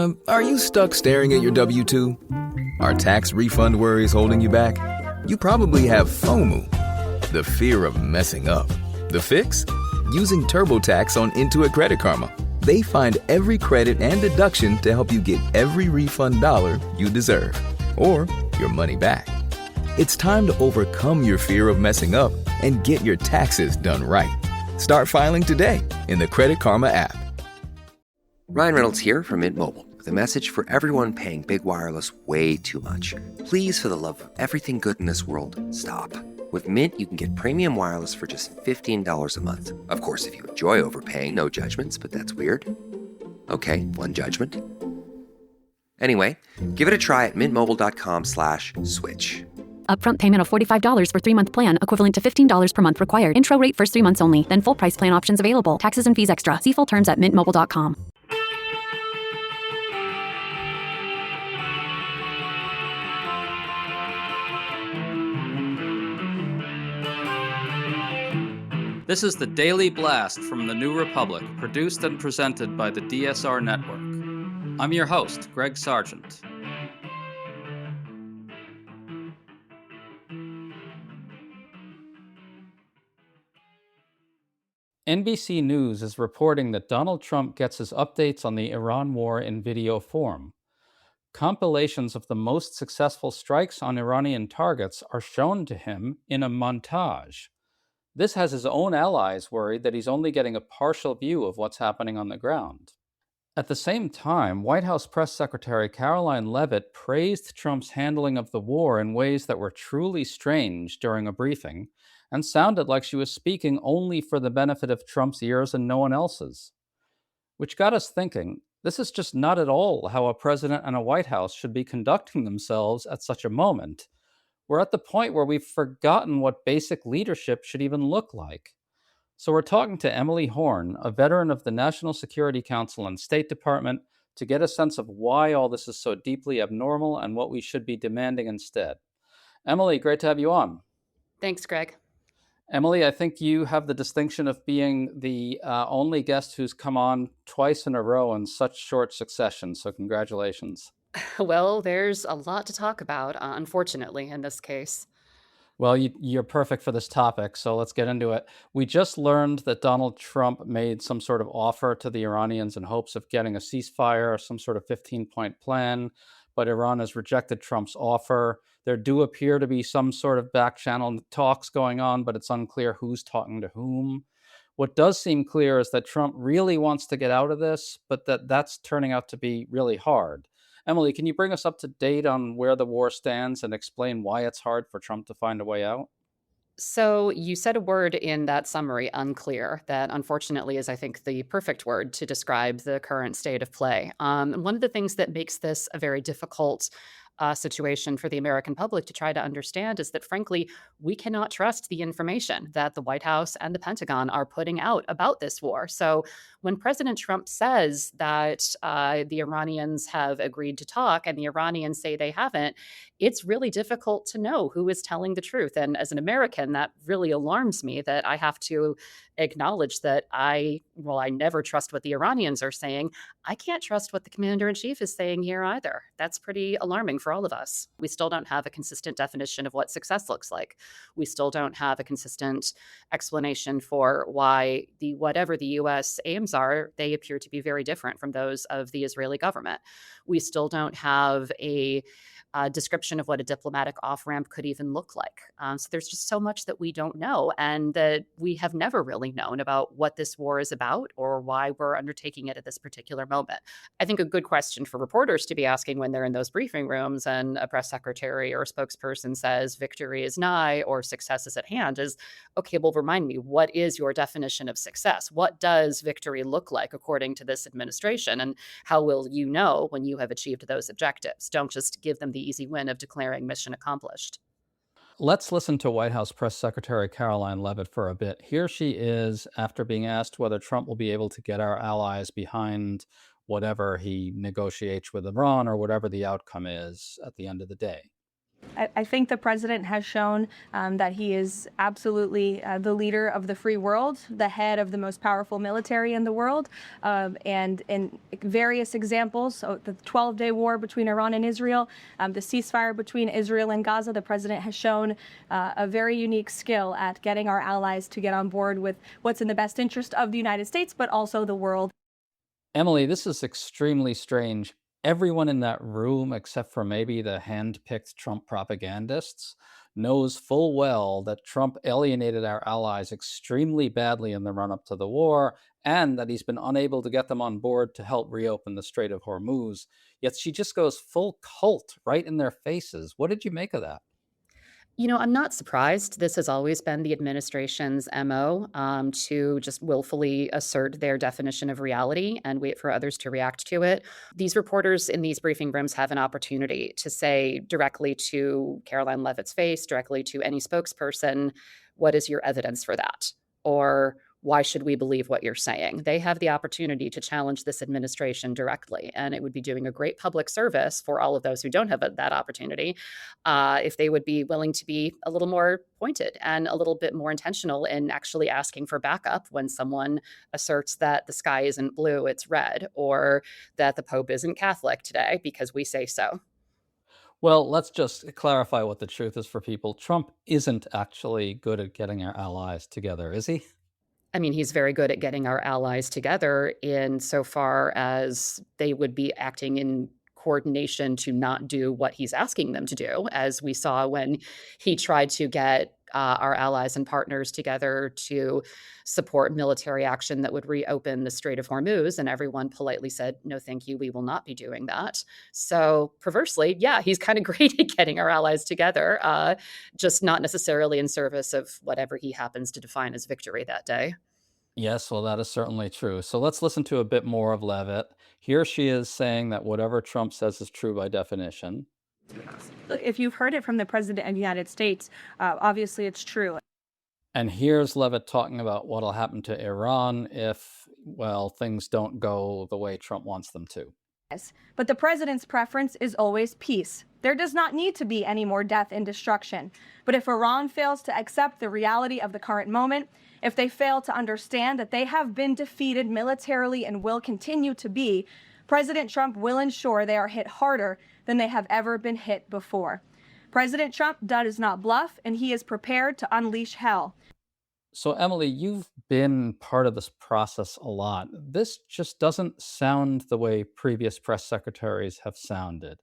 Are you stuck staring at your W-2? Are tax refund worries holding you back? You probably have FOMO, the fear of messing up. The fix? Using TurboTax on Intuit Credit Karma. They find every credit and deduction to help you get every refund dollar you deserve. Or your money back. It's time to overcome your fear of messing up and get your taxes done right. Start filing today in the Credit Karma app. Ryan Reynolds here from Mint Mobile with a message for everyone paying big wireless way too much. Please, for the love of everything good in this world, stop. With Mint, you can get premium wireless for just $15 a month. Of course, if you enjoy overpaying, no judgments, but that's weird. Okay, one judgment. Anyway, give it a try at mintmobile.com/switch. Upfront payment of $45 for 3-month plan, equivalent to $15 per month required. Intro rate first 3 months only. Then full price plan options available. Taxes and fees extra. See full terms at mintmobile.com. This is the Daily Blast from the New Republic, produced and presented by the DSR Network. I'm your host, Greg Sargent. NBC News is reporting that Donald Trump gets his updates on the Iran war in video form. Compilations of the most successful strikes on Iranian targets are shown to him in a montage. This has his own allies worried that he's only getting a partial view of what's happening on the ground. At the same time, White House Press Secretary Caroline Leavitt praised Trump's handling of the war in ways that were truly strange during a briefing, and sounded like she was speaking only for the benefit of Trump's ears and no one else's. Which got us thinking, this is just not at all how a president and a White House should be conducting themselves at such a moment. We're at the point where we've forgotten what basic leadership should even look like. So we're talking to Emily Horn, a veteran of the National Security Council and State Department, to get a sense of why all this is so deeply abnormal and what we should be demanding instead. Emily, great to have you on. Thanks, Greg. Emily, I think you have the distinction of being the only guest who's come on twice in a row in such short succession, so congratulations. Well, there's a lot to talk about, unfortunately, in this case. Well, you're perfect for this topic, so let's get into it. We just learned that Donald Trump made some sort of offer to the Iranians in hopes of getting a ceasefire, some sort of 15-point plan, but Iran has rejected Trump's offer. There do appear to be some sort of back-channel talks going on, but it's unclear who's talking to whom. What does seem clear is that Trump really wants to get out of this, but that's turning out to be really hard. Emily, can you bring us up to date on where the war stands and explain why it's hard for Trump to find a way out? So you said a word in that summary, unclear, that unfortunately is, I think, the perfect word to describe the current state of play. One of the things that makes this a very difficult situation for the American public to try to understand is that, frankly, we cannot trust the information that the White House and the Pentagon are putting out about this war. So when President Trump says that the Iranians have agreed to talk and the Iranians say they haven't, it's really difficult to know who is telling the truth. And as an American, that really alarms me that I have to acknowledge that I never trust what the Iranians are saying. I can't trust what the commander-in-chief is saying here either. That's pretty alarming for all of us. We still don't have a consistent definition of what success looks like. We still don't have a consistent explanation for why whatever the U.S. aims are, they appear to be very different from those of the Israeli government. We still don't have a description of what a diplomatic off-ramp could even look like. So there's just so much that we don't know, and that we have never really known about what this war is about or why we're undertaking it at this particular moment. I think a good question for reporters to be asking when they're in those briefing rooms and a press secretary or a spokesperson says victory is nigh or success is at hand is, okay, well, remind me, what is your definition of success? What does victory look like according to this administration? And how will you know when you have achieved those objectives? Don't just give them the easy win of declaring mission accomplished. Let's listen to White House Press Secretary Caroline Leavitt for a bit. Here she is after being asked whether Trump will be able to get our allies behind whatever he negotiates with Iran or whatever the outcome is at the end of the day. I think the president has shown that he is absolutely the leader of the free world, the head of the most powerful military in the world, and in various examples, so the 12-day war between Iran and Israel, the ceasefire between Israel and Gaza, the president has shown a very unique skill at getting our allies to get on board with what's in the best interest of the United States, but also the world. Emily, this is extremely strange. Everyone in that room, except for maybe the hand-picked Trump propagandists, knows full well that Trump alienated our allies extremely badly in the run-up to the war, and that he's been unable to get them on board to help reopen the Strait of Hormuz. Yet she just goes full cult right in their faces. What did you make of that? I'm not surprised. This has always been the administration's MO, to just willfully assert their definition of reality and wait for others to react to it. These reporters in these briefing rooms have an opportunity to say directly to Caroline Leavitt's face, directly to any spokesperson, what is your evidence for that? Or why should we believe what you're saying? They have the opportunity to challenge this administration directly, and it would be doing a great public service for all of those who don't have that opportunity if they would be willing to be a little more pointed and a little bit more intentional in actually asking for backup when someone asserts that the sky isn't blue, it's red, or that the Pope isn't Catholic today because we say so. Well, let's just clarify what the truth is for people. Trump isn't actually good at getting our allies together, is he? I mean, he's very good at getting our allies together in so far as they would be acting in coordination to not do what he's asking them to do, as we saw when he tried to get our allies and partners together to support military action that would reopen the Strait of Hormuz. And everyone politely said, no, thank you, we will not be doing that. So perversely, yeah, he's kind of great at getting our allies together, just not necessarily in service of whatever he happens to define as victory that day. Yes, well, that is certainly true. So let's listen to a bit more of Levitt. Here she is saying that whatever Trump says is true by definition. Look, if you've heard it from the president of the United States, obviously it's true. And here's Levitt talking about what'll happen to Iran if, well, things don't go the way Trump wants them to. But the president's preference is always peace. There does not need to be any more death and destruction. But if Iran fails to accept the reality of the current moment, if they fail to understand that they have been defeated militarily and will continue to be, President Trump will ensure they are hit harder than they have ever been hit before. President Trump does not bluff, and he is prepared to unleash hell. So, Emily, you've been part of this process a lot. This just doesn't sound the way previous press secretaries have sounded.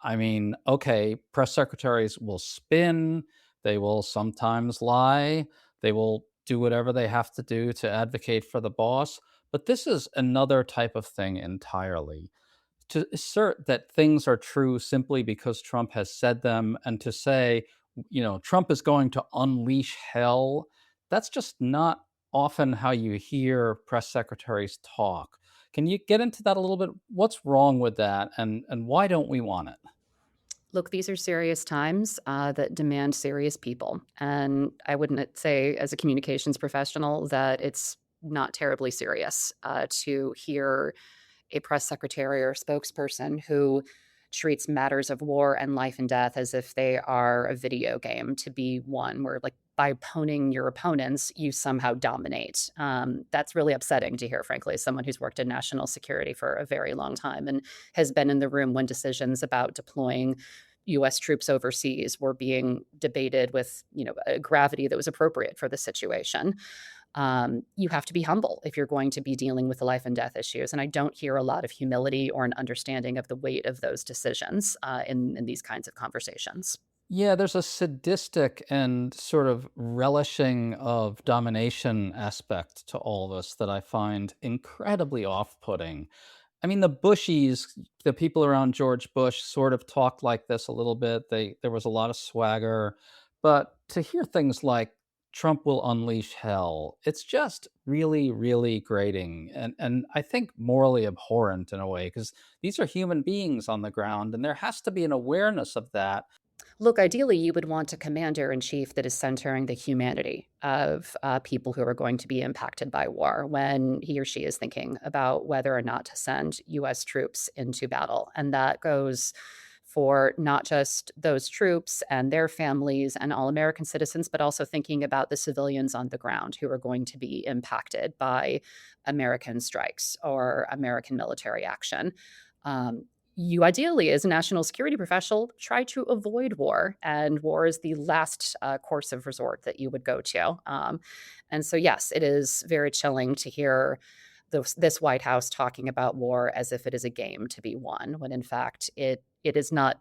I mean, okay, press secretaries will spin, they will sometimes lie, they will do whatever they have to do to advocate for the boss. But this is another type of thing entirely. To assert that things are true simply because Trump has said them and to say, Trump is going to unleash hell, that's just not often how you hear press secretaries talk. Can you get into that a little bit? What's wrong with that and why don't we want it? Look, these are serious times that demand serious people. And I wouldn't say, as a communications professional, that it's not terribly serious to hear a press secretary or spokesperson who treats matters of war and life and death as if they are a video game to be one where, like, by poning your opponents, you somehow dominate. That's really upsetting to hear, frankly, as someone who's worked in national security for a very long time and has been in the room when decisions about deploying U.S. troops overseas were being debated with, a gravity that was appropriate for the situation. You have to be humble if you're going to be dealing with the life and death issues. And I don't hear a lot of humility or an understanding of the weight of those decisions in these kinds of conversations. Yeah, there's a sadistic and sort of relishing of domination aspect to all this that I find incredibly off-putting. I mean, the Bushies, the people around George Bush sort of talked like this a little bit. There was a lot of swagger, but to hear things like Trump will unleash hell, it's just really, really grating and I think morally abhorrent in a way because these are human beings on the ground, and there has to be an awareness of that. Look, ideally, you would want a commander in chief that is centering the humanity of people who are going to be impacted by war when he or she is thinking about whether or not to send U.S. troops into battle. And that goes for not just those troops and their families and all American citizens, but also thinking about the civilians on the ground who are going to be impacted by American strikes or American military action. You ideally, as a national security professional, try to avoid war, and war is the last course of resort that you would go to. And so, yes, it is very chilling to hear this White House talking about war as if it is a game to be won, when in fact it is not.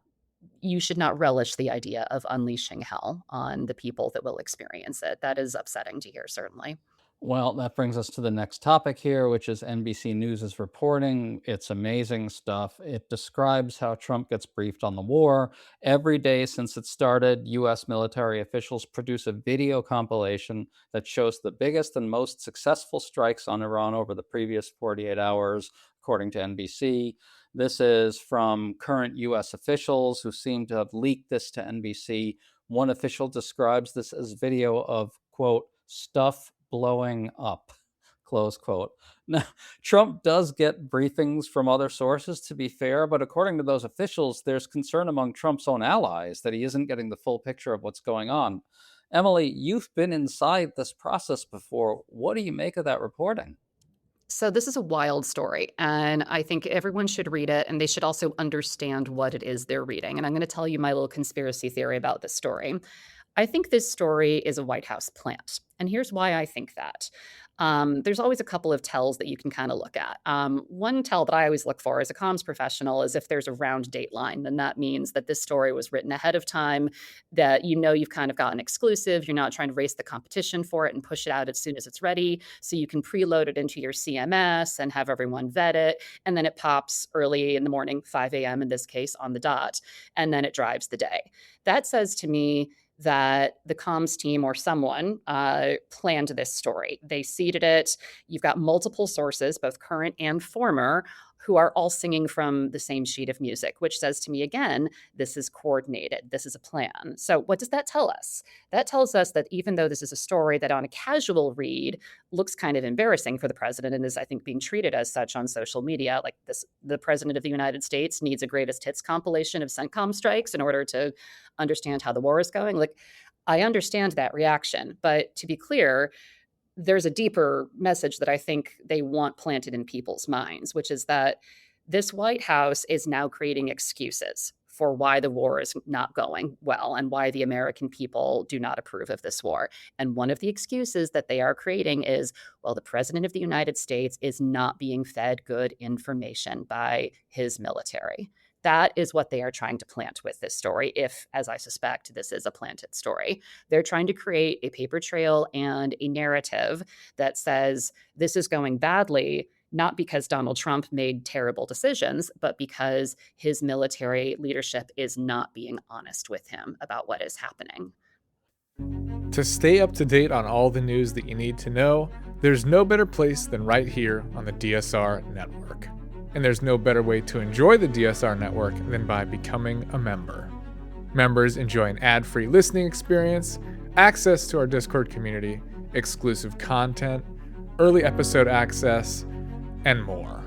You should not relish the idea of unleashing hell on the people that will experience it. That is upsetting to hear, certainly. Well, that brings us to the next topic here, which is NBC News' reporting. It's amazing stuff. It describes how Trump gets briefed on the war. Every day since it started, U.S. military officials produce a video compilation that shows the biggest and most successful strikes on Iran over the previous 48 hours, according to NBC. This is from current U.S. officials who seem to have leaked this to NBC. One official describes this as video of, quote, stuff blowing up, close quote. Now, Trump does get briefings from other sources, to be fair, but according to those officials, there's concern among Trump's own allies that he isn't getting the full picture of what's going on. Emily, you've been inside this process before. What do you make of that reporting? So this is a wild story, and I think everyone should read it, and they should also understand what it is they're reading. And I'm going to tell you my little conspiracy theory about this story. I think this story is a White House plant. And here's why I think that. There's always a couple of tells that you can kind of look at. One tell that I always look for as a comms professional is if there's a round dateline, then that means that this story was written ahead of time, that you know you've kind of got an exclusive. You're not trying to race the competition for it and push it out as soon as it's ready. So you can preload it into your CMS and have everyone vet it. And then it pops early in the morning, 5 a.m. in this case, on the dot. And then it drives the day. That says to me that the comms team or someone planned this story. They seeded it. You've got multiple sources, both current and former, who are all singing from the same sheet of music, which says to me, again, this is coordinated. This is a plan. So what does that tell us? That tells us that even though this is a story that on a casual read looks kind of embarrassing for the president and is, I think, being treated as such on social media, like this, the president of the United States needs a greatest hits compilation of CENTCOM strikes in order to understand how the war is going. Like, I understand that reaction, but to be clear, there's a deeper message that I think they want planted in people's minds, which is that this White House is now creating excuses for why the war is not going well and why the American people do not approve of this war. And one of the excuses that they are creating is, well, the president of the United States is not being fed good information by his military. That is what they are trying to plant with this story, if, as I suspect, this is a planted story. They're trying to create a paper trail and a narrative that says this is going badly, not because Donald Trump made terrible decisions, but because his military leadership is not being honest with him about what is happening. To stay up to date on all the news that you need to know, there's no better place than right here on the DSR network. And there's no better way to enjoy the DSR network than by becoming a member. Members enjoy an ad-free listening experience, access to our Discord community, exclusive content, early episode access, and more.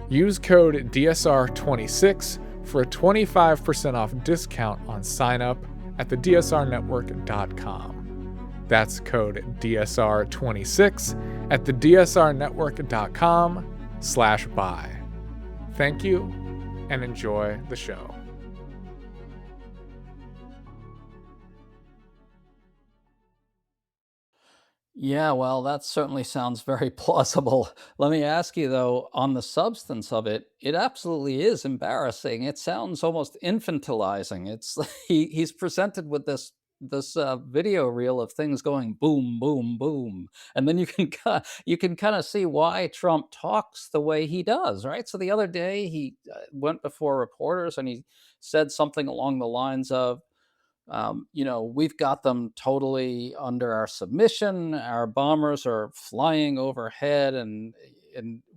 Use code DSR26 for a 25% off discount on sign-up at thedsrnetwork.com. That's code DSR26 at thedsrnetwork.com/buy. Thank you, and enjoy the show. Yeah, well, that certainly sounds very plausible. Let me ask you, though, on the substance of it, it absolutely is embarrassing. It sounds almost infantilizing. It's he's presented with this video reel of things going boom, boom, boom, and then you can kind of see why Trump talks the way he does, right? So the other day he went before reporters and he said something along the lines of, we've got them totally under our submission. Our bombers are flying overhead, and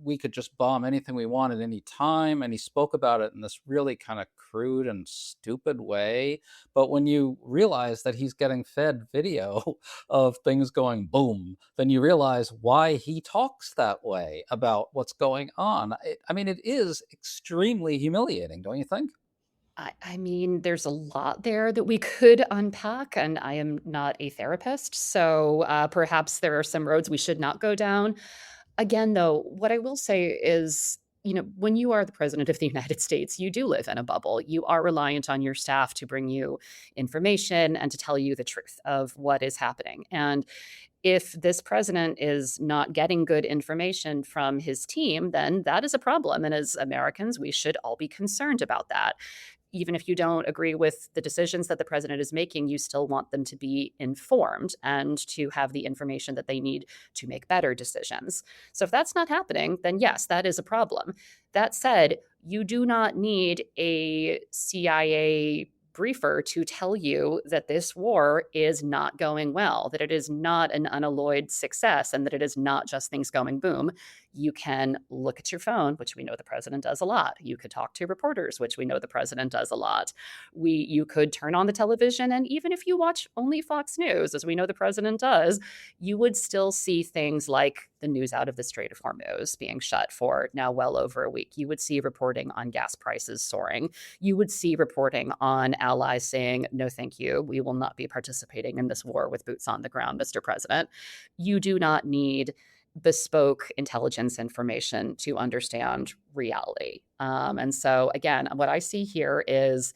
we could just bomb anything we want at any time. And he spoke about it in this really kind of crude and stupid way. But when you realize that he's getting fed video of things going boom, then you realize why he talks that way about what's going on. I mean, it is extremely humiliating, don't you think? I mean, there's a lot there that we could unpack, and I am not a therapist, so perhaps there are some roads we should not go down. Again, though, what I will say is, when you are the president of the United States, you do live in a bubble. You are reliant on your staff to bring you information and to tell you the truth of what is happening. And if this president is not getting good information from his team, then that is a problem. And as Americans, we should all be concerned about that. Even if you don't agree with the decisions that the president is making, you still want them to be informed and to have the information that they need to make better decisions. So if that's not happening, then yes, that is a problem. That said, you do not need a CIA briefer to tell you that this war is not going well, that it is not an unalloyed success, and that it is not just things going boom. You can look at your phone, which we know the president does a lot. You could talk to reporters, which we know the president does a lot. You could turn on the television, and even if you watch only Fox News, as we know the president does, you would still see things like the news out of the Strait of Hormuz being shut for now well over a week. You would see reporting on gas prices soaring. You would see reporting on allies saying, no, thank you. We will not be participating in this war with boots on the ground, Mr. President. You do not need bespoke intelligence information to understand reality. And so, again, what I see here is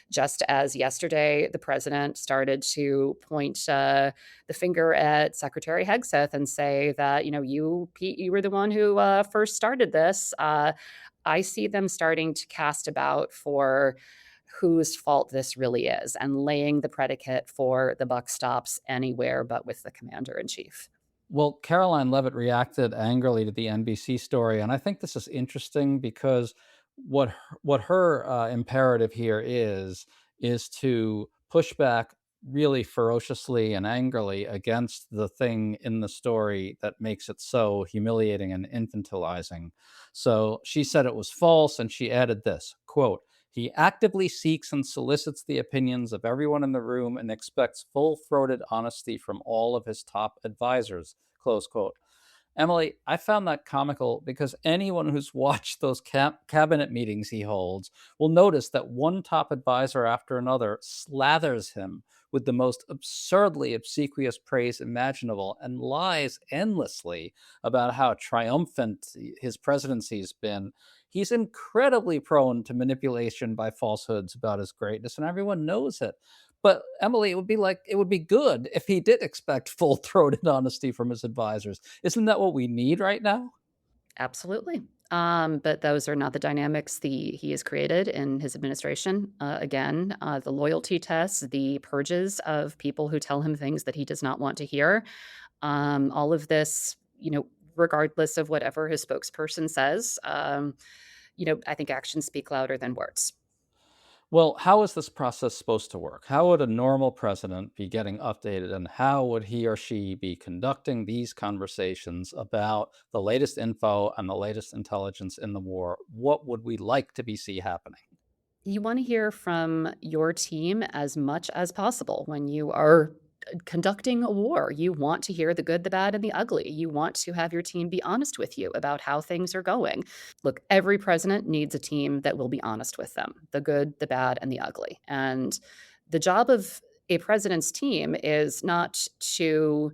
just as yesterday the president started to point the finger at Secretary Hegseth and say that, you, Pete, you were the one who first started this. I see them starting to cast about for whose fault this really is and laying the predicate for the buck stops anywhere but with the commander in chief. Well, Caroline Levitt reacted angrily to the NBC story, and I think this is interesting because what her imperative here is to push back really ferociously and angrily against the thing in the story that makes it so humiliating and infantilizing. So she said it was false, and she added this quote. He actively seeks and solicits the opinions of everyone in the room and expects full-throated honesty from all of his top advisors, close quote. Emily, I found that comical because anyone who's watched those cabinet meetings he holds will notice that one top advisor after another slathers him with the most absurdly obsequious praise imaginable and lies endlessly about how triumphant his presidency's been. He's incredibly prone to manipulation by falsehoods about his greatness, and everyone knows it. But Emily, it would be good if he did expect full-throated honesty from his advisors. Isn't that what we need right now? Absolutely. But those are not the dynamics he has created in his administration. Again, the loyalty tests, the purges of people who tell him things that he does not want to hear. All of this, regardless of whatever his spokesperson says, I think actions speak louder than words. Well, how is this process supposed to work? How would a normal president be getting updated, and how would he or she be conducting these conversations about the latest info and the latest intelligence in the war? What would we like to see happening? You want to hear from your team as much as possible when you are conducting a war. You want to hear the good, the bad, and the ugly. You want to have your team be honest with you about how things are going. Look, every president needs a team that will be honest with them, the good, the bad, and the ugly. And the job of a president's team is not to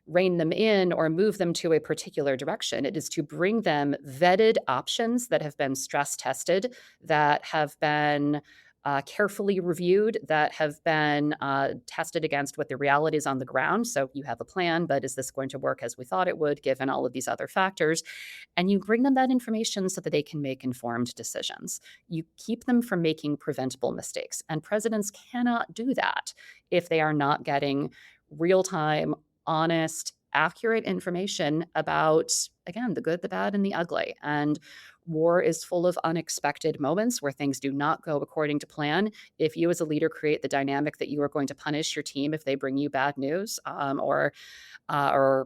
rein them in or move them to a particular direction. It is to bring them vetted options that have been stress tested, that have been carefully reviewed, that have been tested against what the reality is on the ground. So you have a plan, but is this going to work as we thought it would, given all of these other factors? And you bring them that information so that they can make informed decisions. You keep them from making preventable mistakes. And presidents cannot do that if they are not getting real-time, honest, accurate information about, again, the good, the bad, and the ugly. And war is full of unexpected moments where things do not go according to plan. If you as a leader create the dynamic that you are going to punish your team if they bring you bad news, or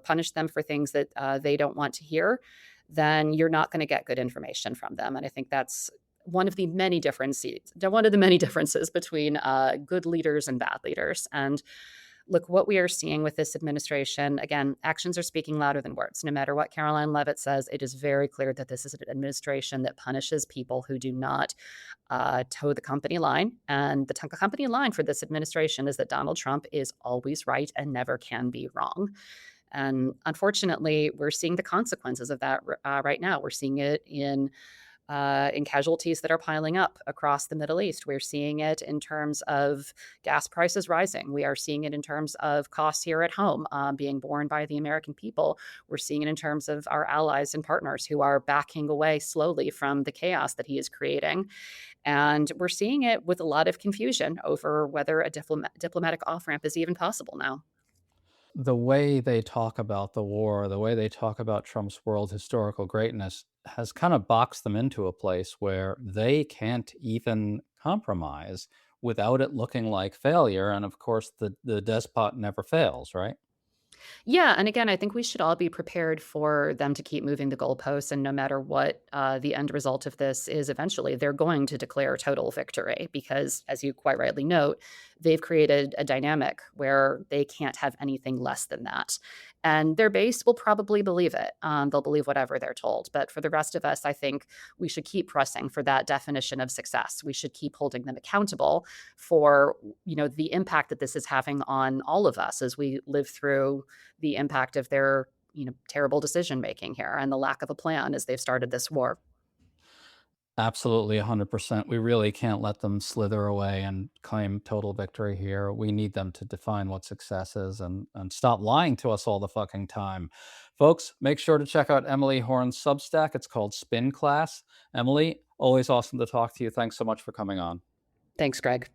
punish them for things that they don't want to hear, then you're not going to get good information from them. And I think that's one of the many differences between good leaders and bad leaders. And Look, what we are seeing with this administration, again, actions are speaking louder than words. No matter what Caroline Leavitt says, it is very clear that this is an administration that punishes people who do not toe the company line. And the company line for this administration is that Donald Trump is always right and never can be wrong. And unfortunately, we're seeing the consequences of that right now. We're seeing it in casualties that are piling up across the Middle East. We're seeing it in terms of gas prices rising. We are seeing it in terms of costs here at home being borne by the American people. We're seeing it in terms of our allies and partners who are backing away slowly from the chaos that he is creating. And we're seeing it with a lot of confusion over whether a diplomatic off-ramp is even possible now. The way they talk about the war, the way they talk about Trump's world historical greatness has kind of boxed them into a place where they can't even compromise without it looking like failure. And of course, the despot never fails, right? Yeah, and again, I think we should all be prepared for them to keep moving the goalposts, and no matter what the end result of this is, eventually they're going to declare total victory because, as you quite rightly note, they've created a dynamic where they can't have anything less than that. And their base will probably believe it. They'll believe whatever they're told. But for the rest of us, I think we should keep pressing for that definition of success. We should keep holding them accountable for, the impact that this is having on all of us as we live through the impact of their, terrible decision making here and the lack of a plan as they've started this war. Absolutely, 100%. We really can't let them slither away and claim total victory here. We need them to define what success is and stop lying to us all the fucking time. Folks, make sure to check out Emily Horn's Substack. It's called Spin Class. Emily, always awesome to talk to you. Thanks so much for coming on. Thanks, Greg.